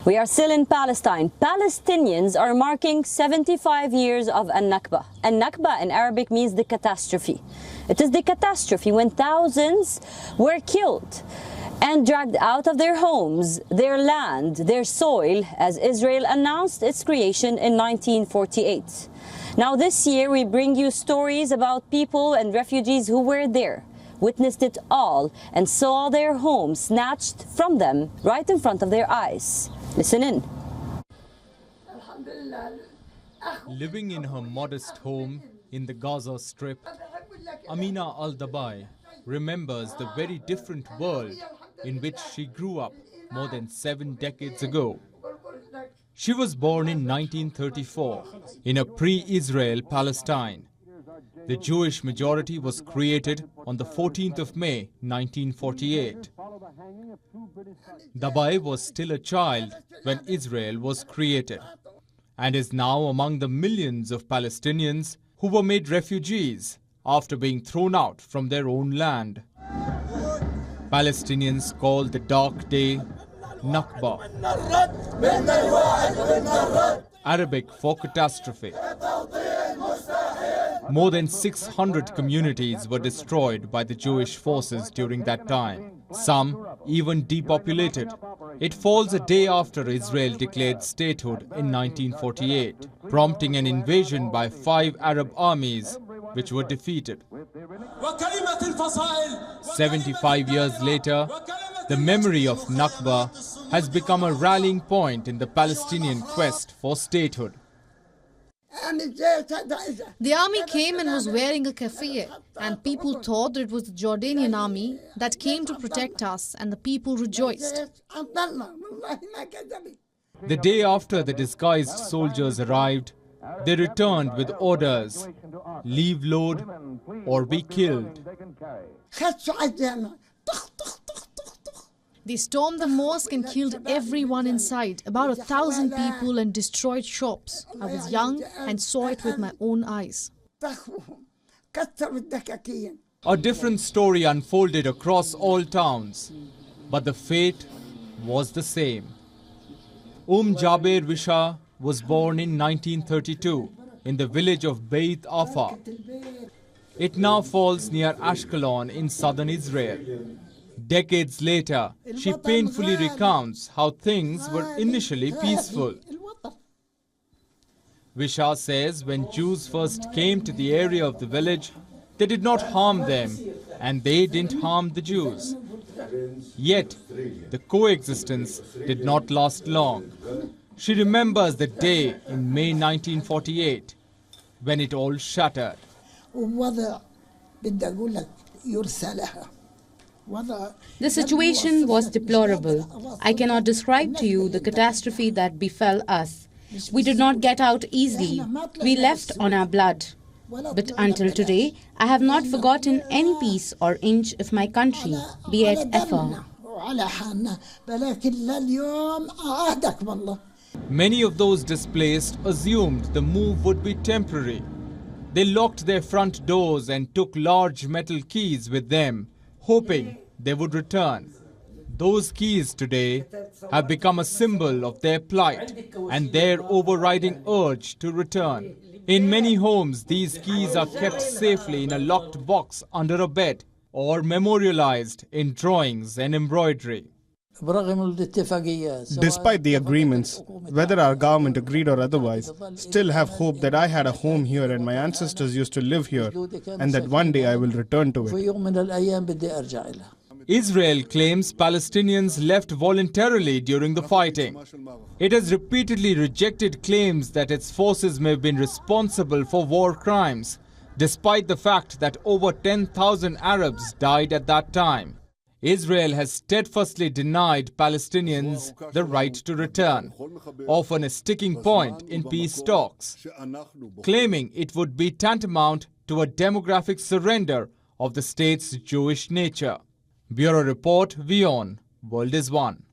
We are still in Palestine. Palestinians are marking 75 years of al-Nakba. Al-Nakba in Arabic means the catastrophe. It is the catastrophe when thousands were killed and dragged out of their homes, their land, their soil, as Israel announced its creation in 1948. Now this year we bring you stories about people and refugees who were there, witnessed it all, and saw their homes snatched from them right in front of their eyes. Listen in. Living in her modest home in the Gaza Strip, Amina al-Dabai remembers the very different world in which she grew up more than 7 decades ago. She was born in 1934 in a pre-Israel Palestine. The Jewish majority was created on the 14th of May 1948. Dabai was still a child when Israel was created and is now among the millions of Palestinians who were made refugees after being thrown out from their own land. Palestinians call the dark day Nakba, Arabic for catastrophe. More than 600 communities were destroyed by the Jewish forces during that time, some even depopulated. It falls a day after Israel declared statehood in 1948, prompting an invasion by 5 Arab armies which were defeated. 75 years later, the memory of Nakba has become a rallying point in the Palestinian quest for statehood. The army came and was wearing a keffiyeh, and people thought that it was the Jordanian army that came to protect us, and the people rejoiced. The day after the disguised soldiers arrived, they returned with orders: leave load or be killed. They stormed the mosque and killed everyone inside, about 1,000 people, and destroyed shops. I was young and saw it with my own eyes. A different story unfolded across all towns, but the fate was the same. Jaber Visha was born in 1932 in the village of Beit Afa. It now falls near Ashkelon in southern Israel. Decades later, she painfully recounts how things were initially peaceful. Visha says when Jews first came to the area of the village, they did not harm them and they didn't harm the Jews. Yet, the coexistence did not last long. She remembers the day in May 1948 when it all shattered. The situation was deplorable. I cannot describe to you the catastrophe that befell us. We did not get out easily. We left on our blood. But until today, I have not forgotten any piece or inch of my country, be it ever. Many of those displaced assumed the move would be temporary. They locked their front doors and took large metal keys with them, hoping they would return. Those keys today have become a symbol of their plight and their overriding urge to return. In many homes, these keys are kept safely in a locked box under a bed or memorialized in drawings and embroidery. Despite the agreements, whether our government agreed or otherwise, still have hope that I had a home here and my ancestors used to live here, and that one day I will return to it. Israel claims Palestinians left voluntarily during the fighting. It has repeatedly rejected claims that its forces may have been responsible for war crimes, despite the fact that over 10,000 Arabs died at that time. Israel has steadfastly denied Palestinians the right to return, often a sticking point in peace talks, claiming it would be tantamount to a demographic surrender of the state's Jewish nature. Bureau Report, WION, World is One.